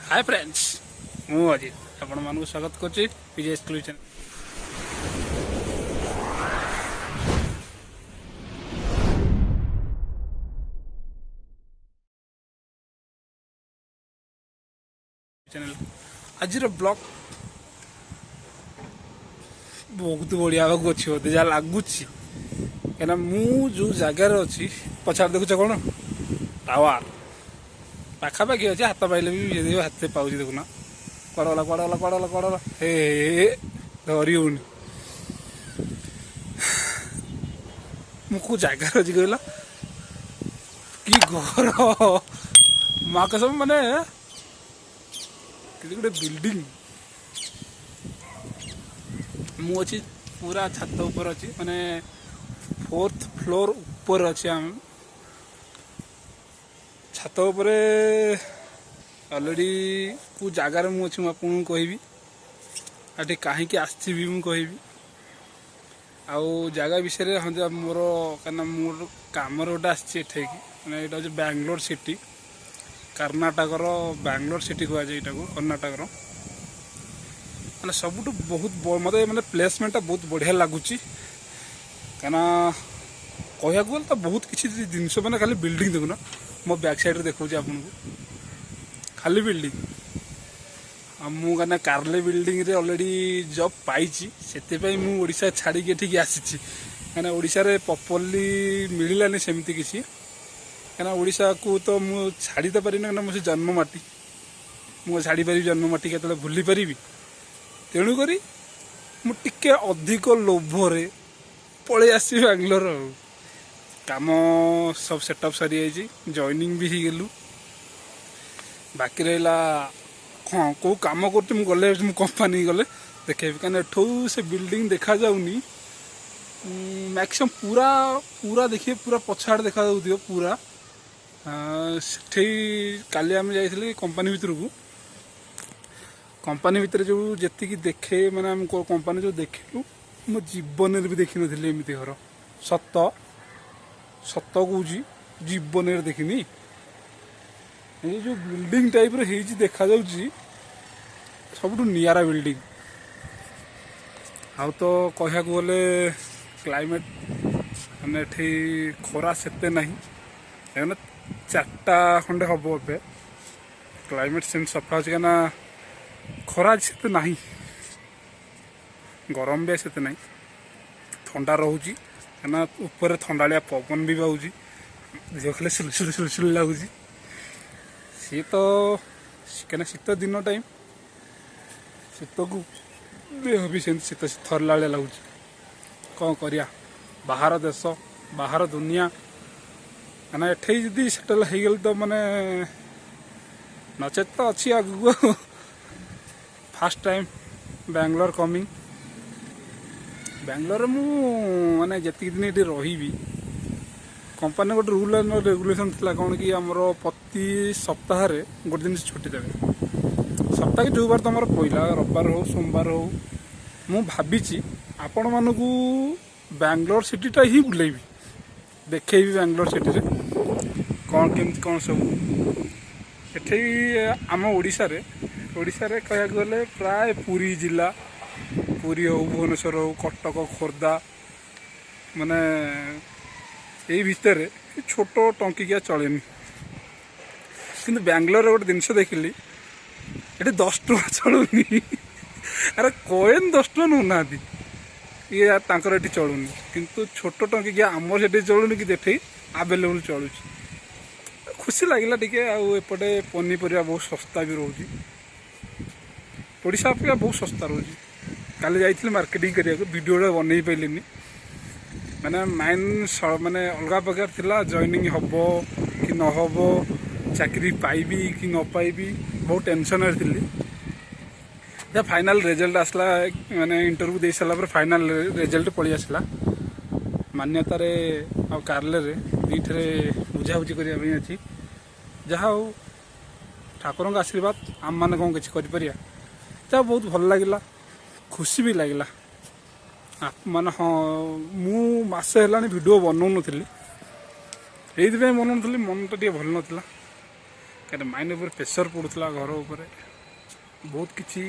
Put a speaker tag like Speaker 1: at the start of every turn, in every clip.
Speaker 1: Hi friends मु अजित आपण मानक स्वागत करछि विजय एक्सक्लूसिव चैनल आज ब्लॉग बहुत बढ़िया अच्छी होते जहाँ लगुच कहीं मु जो जगार अच्छी पछाड़ देखुच कौन टावर पाखापाखि अच्छे हाथ पाइले भी हाथ पाँच देखुना कड़गला कड़गला कड़गला कड़गला हे धरी होनी मु जगार अच्छी कहला कि घर माँ कसम माने गोटे बिल्डिंग मु अच्छी पूरा छात ऊपर अच्छी माने 4th फ्लोर ऊपर अच्छे आम छात ऊपर ऑलरेडी को जगार मुझे मुझे कहबी आटे कहीं आसबी मुझे आउ जगह विषय हाँ मोर क्या मोर कम गोटे आठे मैंने यहाँ हूँ बेंगलोर सिटी कर्णाटकर बेंगलोर सिटी कह जाए कर्णाटकर मैंने सब बहुत मत मैंने प्लेसमेंटा बहुत बढ़िया लगुच कहीं कह गले तो बहुत किसी जिनस मैंने खाली बिल्डिंग देखुना मो बैक साइड देखा आपन को खाली बिल्डिंग मुझे कार्ले बिल्डिंग रे ऑलरेडी जॉब पाई से मुझा छाड़ी एठिक आसी कहीं ओडिशा रे प्रॉपर्ली मिलानी सेमती किसी कहीं ओडिशा को तो मु छाड़ी तो पारि ना मुझे जन्ममाटी मुझे छाड़ी पारि जन्ममाटी के भूली पारि तेणुक मुझे अधिक लोभरे पलि आसी बेंगलोर काम सब सेटअप सरी जाइए जॉइनिंग भी गलु बाकी रहा हाँ कौ कम कर गले कंपानी गले देखे कहीं एठू से बिल्डिंग देखा जाऊनी मैक्सिमम पूरा पूरा देखिए पूरा पछाड़ देखा जाऊ पूरा से काली आम जाइए कंपानी भितर को कंपानी भितर जो जी देखे मैंने आम कंपानी जो देखलु मो जीवन भी देखी नी एमती घर सत सत कौन जीवन देखनी ये जो बिल्डिंग टाइप रे देखा जाउची सब नियारा बिल्डिंग आउ तो कहया गले क्लाइमेट मैंने एठी खरा सेते नहीं देखना 4टा खंडे हम ए क्लाइमेट सेम सफा अच्छे क्या खरा से नहीं गरम भी से नहीं ठंडा रोचे क्या ऊपर ठंडालिया पवन भी बाहर देह खाली सुलसुल सुलसुल लगुच सी तो क्या शीत दिन टाइम शीत को देह भी शीत थरला लगुच कौन करिया बाहर देश बाहर दुनिया मैंने एठे जदि सेटल हो गल तो माने नचेत तो अच्छी आगु fast time Bangalore coming Bangalore मु माने जति दिन ये रही कंपानी गोटे रूल एंड रेगुलेशन था कौन कि आमर प्रति सप्ताह गोटे दिन छुट्टी देवे सप्ताह जो बार तुम पहला रविवार हो सोमवार हो मु भावी आपण मानक बेंगलोर सिटीटा ही बुलेबी देखेबी बेंगलोर सिटी रे कौन केमती कौन सब एठे आम ओडिशा रे कह गले प्राय पुरी जिला पुरी हो भुवनेश्वर हो कटक खोर्धा माने यही भितर छोट टंकिकिया चलेनी कि बेंगलोर गोटे जिनस देखिली ये 10 टଙ୍କା चलुनी अरे कॉइन 10 टଙ୍କା नौना ये तांकर एटी चलुनी किंतु छोट टंकिकिया आमर से चलुनी कि देखे आवेलेबल चलुची खुशी लगिला टिके एपटे पनीपरिया बहुत सस्ता भी रोची ओडिशा अपेक्षा बहुत सस्ता रोची काली जाइए मार्केटिंग करिया वीडियो बनई पाइलिनी मैंने माइंड माने अलग प्रकार थिला जॉइनिंग हम कि न हम चाकरी पाइबी कि न पाइबी बहुत टेंशन थी फाइनल रिजल्ट आसला माने इंटरव्यू दे सारा पर फाइनल रिजल्ट पड़ी आसला मान्यतार आ कार्ले दुईटे बुझाबुझी करने अच्छी जहाँ हो ठाकुर का आशीर्वाद आम मैंने कौन किसी कर बहुत भल लगिला खुशी भी लगिला माने हाँ मुसे है भिड बनाऊनी ये बनाऊली मन टा भल नाला क्या माइंड उपर प्रेसर पड़ूला घर उपर बहुत किसी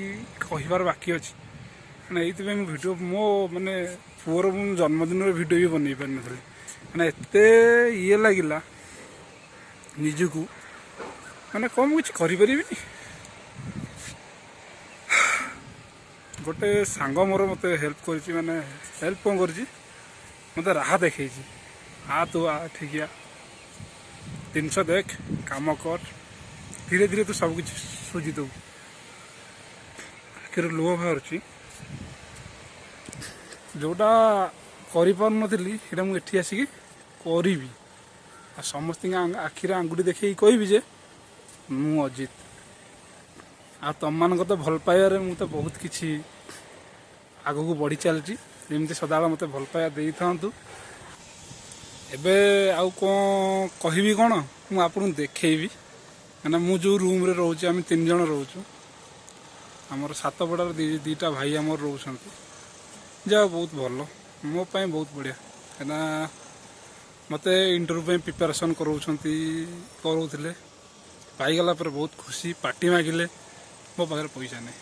Speaker 1: कहबार बाकी अच्छी मैंने ये भिडियो मो मैंने पुअर जन्मदिन भिडियो भी बनई पार नी मैंने एत ये लगिला निजकू मैंने कम किसी करें गोटे सांग मोर मत हेल्प कर मैंने हेल्प कौन कर मत राह देखे आ तू आ ठीक है जिनस देख काम कर धीरे धीरे तू सब किसी सुझी दू आखिर लुह बाहर जोटा करी सीटा मुझे आसिक करी आ समस्त आखिरे आंगुठी देखी कहि जे मु अजित आ तुम मान तो भल पाइबार मु तो बहुत किसी आग को बढ़ी चलती जमी सदा मत भल पाइबा दे था एबे आउ कौन कहबी कौन मु आपको देखी क्या मु जो रूम रे रोचे आम 3 जन रोचु आमर सातपड़ार दीटा भाई आमर रोचंत जा बहुत भल मो पाई बहुत बढ़िया क्या मत इंटरव्यू प्रिपेरेसन करोले पाईगला पर बहुत खुशी पार्टी मागिले मो पाखे पैसा नहीं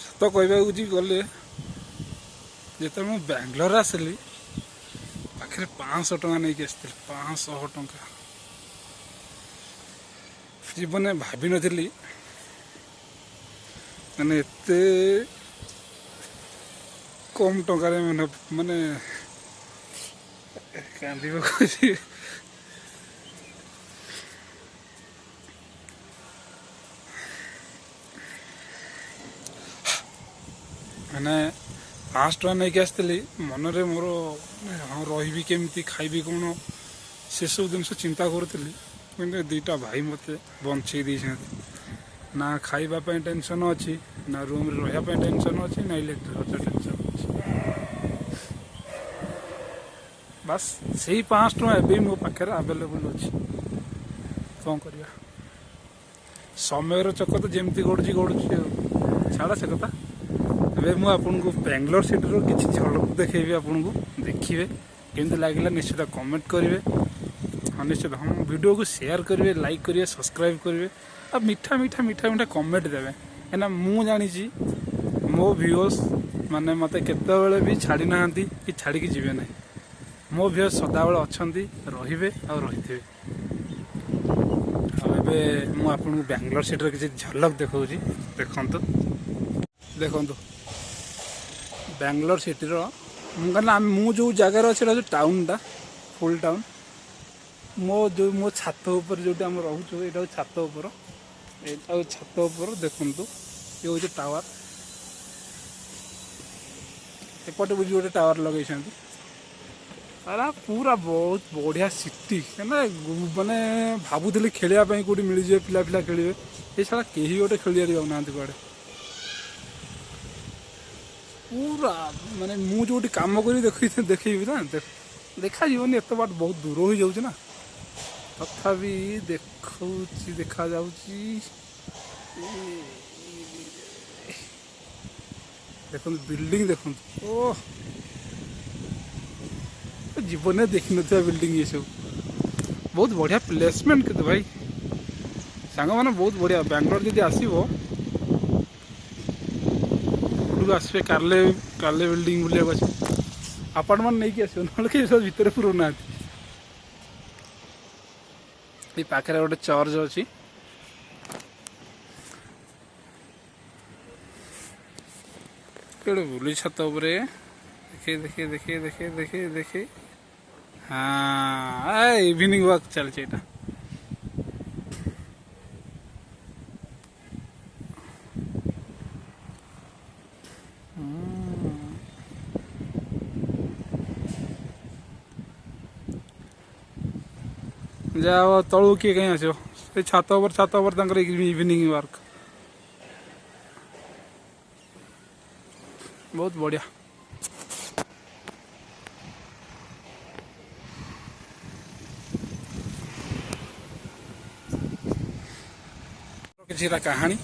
Speaker 1: सत कहवाक गले जो मुझे बेंगलोर आसली पाखे 500 टଙ୍କା नहीं आसती 500 टଙ୍କା जीवन भावी नी मैंने एत कम टंकार मैंने माने कांदी मैंने 500 टଙ୍କା नहीं आसती मनरे मोर हाँ रही केमी खाइबी कौन से सब जिन चिंता करी दीटा भाई मत बंचे ना खाइबापी टेंशन अच्छी ना रूम रही टेंशन अच्छी ना इलेक्ट्रिक खर्च टेंशन अच्छी बस से 500 टଙ୍କା एवं मो पाखे आवेलेबल अच्छी कौन करवा समय चक तो जमती गड़ुची छाड़ा से कथा ए मुझे बेंगलोर सिटी किसी झलक देखी आपको देखिए केमती लगे निश्चित कमेंट करेंगे हाँ निश्चित हम वीडियो को शेयर करेंगे लाइक करेंगे सब्सक्राइब करेंगे और मीठा मीठा मीठा मीठा कमेंट देवे क्या मु जानी मो व्यूअर्स माने मत केतबेले भी छाड़ी ना कि छाड़ी जीवे ना मो व्यूअर्स सदाबले अच्छा रे और रही आपको बेंगलोर सिटी किसी झलक देखा देखु बेंगलोर सिटी मु जो जगार अच्छे टाउनटा फुल टाउन जो मो छात उपर जो आम रोचु ये छात उपर छात उपर देखु ये हूँ टावर एपटे बुझी गोटे टावर लगे अरे पूरा बहुत बढ़िया सिटी माने भावुली खेलवाई कौटी मिल जाए पिला पिला खेलिए ये सारा कहीं गोटे खेलिया जाऊना कड़े पूरा माने मु जो कम कर देखी ना देखा जीवन एत बाट बहुत दूर हो जाऊँ ना तथापि देखा देखो बिल्डिंग देखो ओह जीवन में देखी ना बिल्डिंग ये सब बहुत बढ़िया प्लेसमेंट के भाई सांग मैंने बहुत बढ़िया बेंगलोर जी आसो आसपे कार्ले कार्ले बिल्डिंग बुलिया अपार्टमेंट नहीं कि आसो ना सब भितर पुरना ये पाखे गोटे चर्च अच्छी बुली छत देखे देखे देखे देखे देखे देखे हाँ इवनिंग वॉक चलছে এটা जाओ तलू किए कहीं आसो छात पर इवनिंग वर्क बहुत बढ़िया किसी कहानी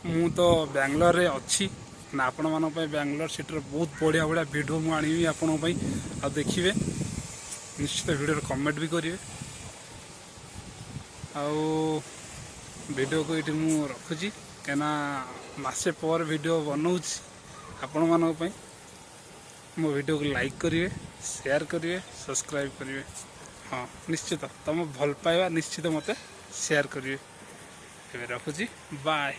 Speaker 1: मु तो बेंगलोर रे अच्छी ना आपण मान बेंगलोर सिटी बहुत बढ़िया बढ़िया वीडियो मुझे आनी आपण देखिए निश्चित वीडियो कमेंट भी करेंगे ଆଉ ଭିଡ଼ିଓକୁ ଏଇଠି ମୁଁ ରଖୁଛି କାହିଁକିନା ମାସେ ପରେ ଭିଡ଼ିଓ ବନାଉଛି ଆପଣମାନଙ୍କ ପାଇଁ। ମୋ ଭିଡ଼ିଓକୁ ଲାଇକ୍ କରିବେ, ସେୟାର କରିବେ, ସବସ୍କ୍ରାଇବ୍ କରିବେ। ହଁ ନିଶ୍ଚିତ, ତୁମ ଭଲ ପାଇବା ନିଶ୍ଚିତ ମୋତେ ସେୟାର କରିବେ। ଏବେ ରଖୁଛି, ବାଏ।